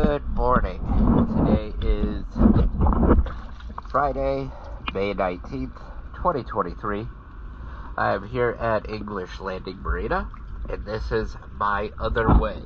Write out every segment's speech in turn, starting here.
Good morning. Today is Friday, May 19th, 2023. I am here at English Landing Marina, and this is my other way.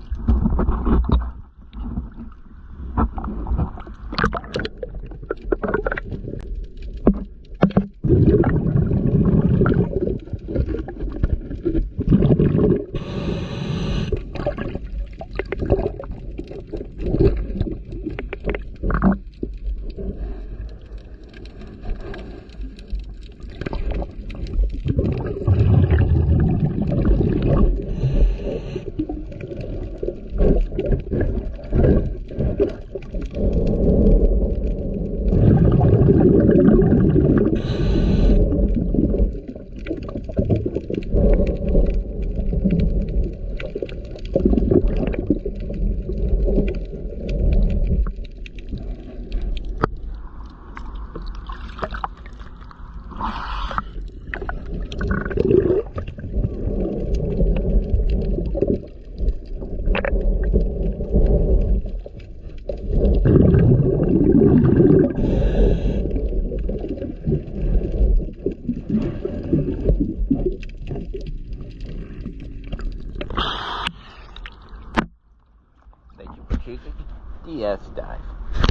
Thank you for choosing DS Dive.